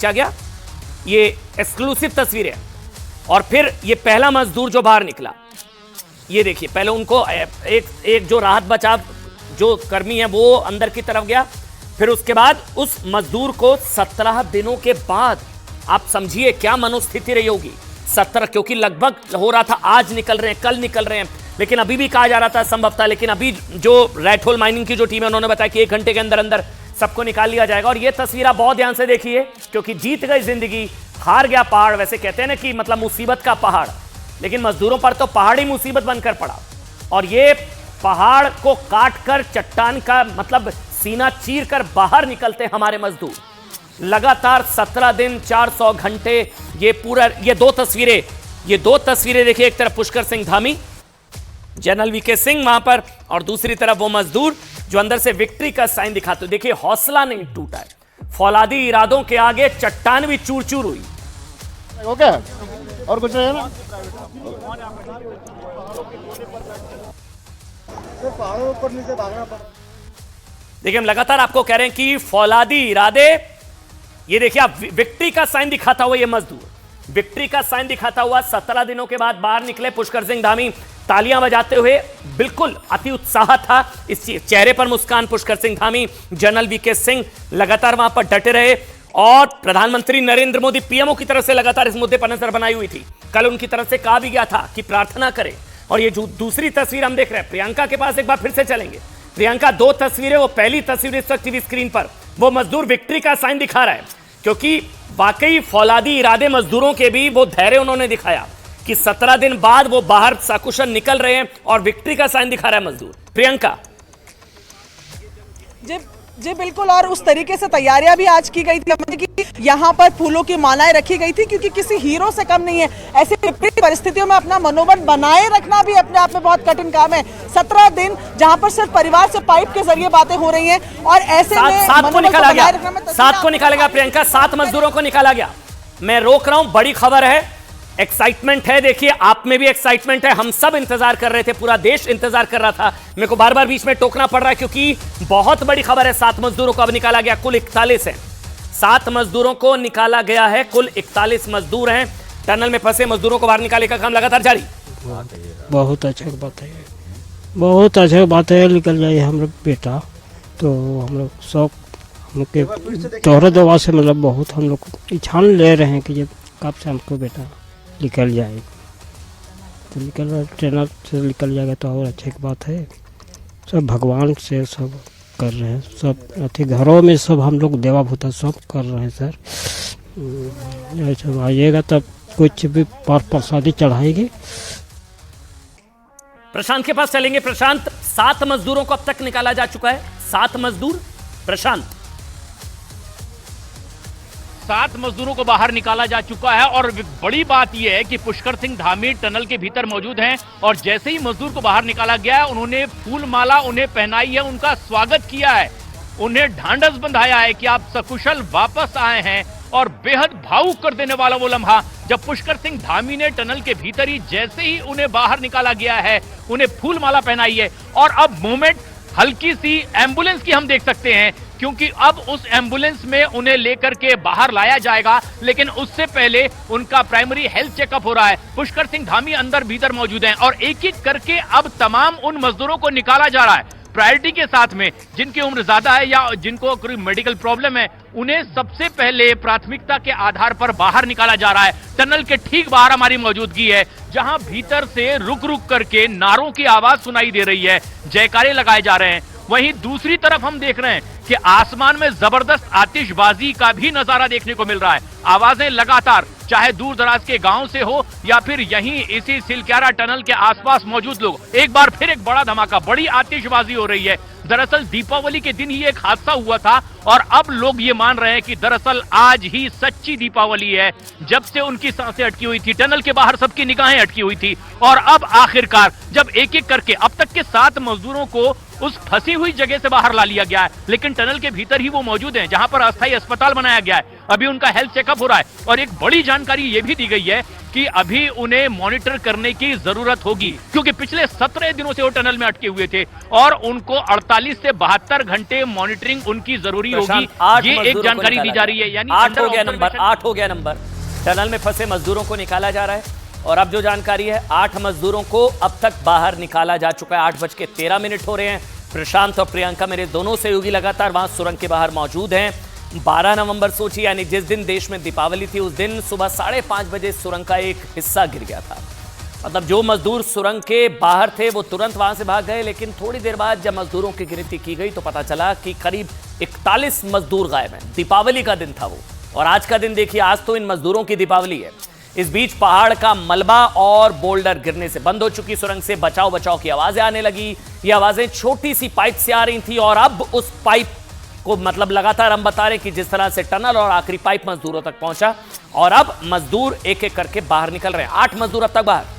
गया, ये एक्सक्लूसिव तस्वीरें। और फिर ये पहला मजदूर जो बाहर निकला, ये देखिए, पहले उनको एक जो राहत बचाव जो कर्मी है वो अंदर की तरफ गया, फिर उसके बाद उस मजदूर को 17 दिनों के बाद, आप समझिए क्या मनोस्थिति रही होगी 17, क्योंकि लगभग हो रहा था आज निकल रहे हैं, कल निकल रहे हैं, लेकिन अभी भी कहा जा रहा था संभव था, लेकिन अभी जो रेड होल माइनिंग की जो टीम है उन्होंने बताया कि 1 घंटे के अंदर अंदर सबको निकाल लिया जाएगा। और ये तस्वीर आप बहुत ध्यान से देखिए, क्योंकि जीत गई जिंदगी, हार गया पहाड़। वैसे कहते हैं ना कि मतलब मुसीबत का पहाड़, लेकिन मजदूरों पर तो पहाड़ ही मुसीबत बनकर पड़ा। और ये पहाड़ को काटकर चट्टान का मतलब सीना चीर कर बाहर निकलते हमारे मजदूर, लगातार 17 दिन 400 घंटे। ये पूरा ये दो तस्वीरें देखिए, एक तरफ पुष्कर सिंह धामी, जनरल वीके सिंह वहां पर, और दूसरी तरफ वो मजदूर जो अंदर से विक्ट्री का साइन दिखाते। देखिए हौसला नहीं टूटा है, फौलादी इरादों के आगे चट्टान भी चूर चूर हुई। ओके, और कुछ नहीं है ना? पहाड़ों पर नीचे भागना पड़ा। देखिए हम लगातार आपको कह रहे हैं कि फौलादी इरादे, ये देखिए आप विक्ट्री का साइन दिखाता हुआ, ये मजदूर विक्ट्री का साइन दिखाता हुआ 17 दिनों के बाद बाहर निकले। पुष्कर सिंह धामी तालियां बजाते हुए, बिल्कुल अति उत्साह था इस चेहरे पर मुस्कान। पुष्कर सिंह धामी, जनरल वीके सिंह लगातार वहां पर डटे रहे, और प्रधानमंत्री नरेंद्र मोदी पीएमओ की तरफ से लगातार इस मुद्दे पर नजर बनाई हुई थी। कल उनकी तरफ से कहा भी गया था कि प्रार्थना करें। और ये जो दूसरी तस्वीर हम देख रहे हैं, प्रियंका के पास एक बार फिर से चलेंगे। प्रियंका, 2 तस्वीरें, वो पहली तस्वीर इस वक्त टीवी स्क्रीन पर वो मजदूर विक्ट्री का साइन दिखा रहा है, क्योंकि वाकई फौलादी इरादे मजदूरों के भी वो धैर्य उन्होंने दिखाया कि 17 दिन बाद वो बाहर सकुशल निकल रहे हैं और विक्ट्री का साइन दिखा रहा है मजदूर। प्रियंका जी बिल्कुल, और उस तरीके से तैयारियां भी आज की गई थी कि यहाँ पर फूलों की मालाएं रखी गई थी, क्योंकि किसी हीरो से कम नहीं है। ऐसी विपरीत परिस्थितियों में अपना मनोबल बनाए रखना भी अपने आप में बहुत कठिन काम है। 17 दिन जहाँ पर सिर्फ परिवार से पाइप के जरिए बातें हो रही हैं, और ऐसे में सात को निकाला गया प्रियंका, 7 मजदूरों को निकाला गया। मैं रोक रहा हूं, बड़ी खबर है, एक्साइटमेंट है। देखिए आप में भी एक्साइटमेंट है, हम सब इंतजार कर रहे थे, पूरा देश इंतजार कर रहा था। मेरे को बार बार बीच में टोकना पड़ रहा है, क्योंकि बहुत बड़ी खबर है। 7 मजदूरों को अब निकाला गया, कुल 41 है। 7 मजदूरों को निकाला गया है, कुल 41 मजदूर हैं। टनल में फंसे मजदूरों को बाहर निकालने का काम लगातार जारी। बहुत अच्छा बात है, बहुत अच्छा बात है। निकल जाए हम लोग बेटा, तो हम लोग सब हमके तोहरा दवा से मतलब बहुत हम लोग ठान ले रहे हैं कि जब कब से हमको बेटा निकल जाए, तो निकल ट्रेनर से निकल जाएगा तो और अच्छी बात है। सब भगवान से सब कर रहे हैं, सब अति घरों में सब हम लोग देवा भूता सब कर रहे हैं सर। जब आइएगा तब कुछ भी प्रसादी चढ़ाएंगे। प्रशांत के पास चलेंगे। प्रशांत, 7 मजदूरों को अब तक निकाला जा चुका है, 7 मजदूर। प्रशांत, 7 मजदूरों को बाहर निकाला जा चुका है, और बड़ी बात यह है कि पुष्कर सिंह धामी टनल के भीतर मौजूद हैं, और जैसे ही मजदूर को बाहर निकाला गया है, उन्होंने फूल माला उन्हें पहनाई है, उनका स्वागत किया है, उन्हें ढांढस बंधाया है कि आप सकुशल वापस आए हैं। और बेहद भावुक कर देने वाला वो लम्हा जब पुष्कर सिंह धामी ने टनल के भीतर ही जैसे ही उन्हें बाहर निकाला गया है, उन्हें फूल माला पहनाई है। और अब मूवमेंट हल्की सी एम्बुलेंस की हम देख सकते हैं, क्योंकि अब उस एम्बुलेंस में उन्हें लेकर के बाहर लाया जाएगा, लेकिन उससे पहले उनका प्राइमरी हेल्थ चेकअप हो रहा है। पुष्कर सिंह धामी अंदर भीतर मौजूद हैं, और एक एक करके अब तमाम उन मजदूरों को निकाला जा रहा है प्रायोरिटी के साथ में। जिनकी उम्र ज्यादा है या जिनको कोई मेडिकल प्रॉब्लम है, उन्हें सबसे पहले प्राथमिकता के आधार पर बाहर निकाला जा रहा है। टनल के ठीक बाहर हमारी मौजूदगी है, जहां भीतर से रुक रुक करके नारों की आवाज सुनाई दे रही है, जयकारे लगाए जा रहे हैं। वहीं दूसरी तरफ हम देख रहे हैं कि आसमान में जबरदस्त आतिशबाजी का भी नजारा देखने को मिल रहा है। आवाजें लगातार, चाहे दूर दराज के गांव से हो या फिर यहीं इसी सिलक्यारा टनल के आसपास मौजूद लोग, एक बार फिर एक बड़ा धमाका, बड़ी आतिशबाजी हो रही है। दरअसल दीपावली के दिन ही एक हादसा हुआ था, और अब लोग ये मान रहे हैं कि दरअसल आज ही सच्ची दीपावली है। जब से उनकी सांसें अटकी हुई थी, टनल के बाहर सबकी निगाहें अटकी हुई थी, और अब आखिरकार जब एक एक करके अब तक के 7 मजदूरों को उस फंसी हुई जगह से बाहर ला लिया गया है, लेकिन टनल के भीतर ही वो मौजूद हैं, जहां पर अस्थायी अस्पताल बनाया गया है। अभी उनका हेल्थ चेकअप हो रहा है और एक बड़ी जानकारी ये भी दी गई है कि अभी उन्हें मॉनिटर करने की जरूरत होगी, क्योंकि पिछले 17 दिनों से वो टनल में अटके हुए थे और उनको 48 से 72 घंटे मॉनिटरिंग उनकी जरूरी होगी। ये एक जानकारी दी जा रही है। यानी 8 हो गया नंबर, 8 हो गया नंबर। टनल में फंसे मजदूरों को निकाला जा रहा है और अब जो जानकारी है 8 मजदूरों को अब तक बाहर निकाला जा चुका है। 8:13 हो रहे हैं। प्रशांत और प्रियंका मेरे दोनों सहयोगी लगातार वहां सुरंग के बाहर मौजूद हैं। 12 नवंबर सोचिए, यानी जिस दिन देश में दीपावली थी उस दिन सुबह 5:30 बजे सुरंग का एक हिस्सा गिर गया था। मतलब जो मजदूर सुरंग के बाहर थे वो तुरंत वहां से भाग गए, लेकिन थोड़ी देर बाद जब मजदूरों की गिनती की गई तो पता चला कि करीब 41 मजदूर गायब हैं। दीपावली का दिन था वो, और आज का दिन देखिए, आज तो इन मजदूरों की दीपावली है। इस बीच पहाड़ का मलबा और बोल्डर गिरने से बंद हो चुकी सुरंग से बचाव बचाव की आवाजें आने लगी। ये आवाजें छोटी सी पाइप से आ रही थी और अब उस पाइप को मतलब लगातार हम बता रहे कि जिस तरह से टनल और आखिरी पाइप मजदूरों तक पहुंचा और अब मजदूर एक एक करके बाहर निकल रहे हैं। 8 मजदूर अब तक बाहर।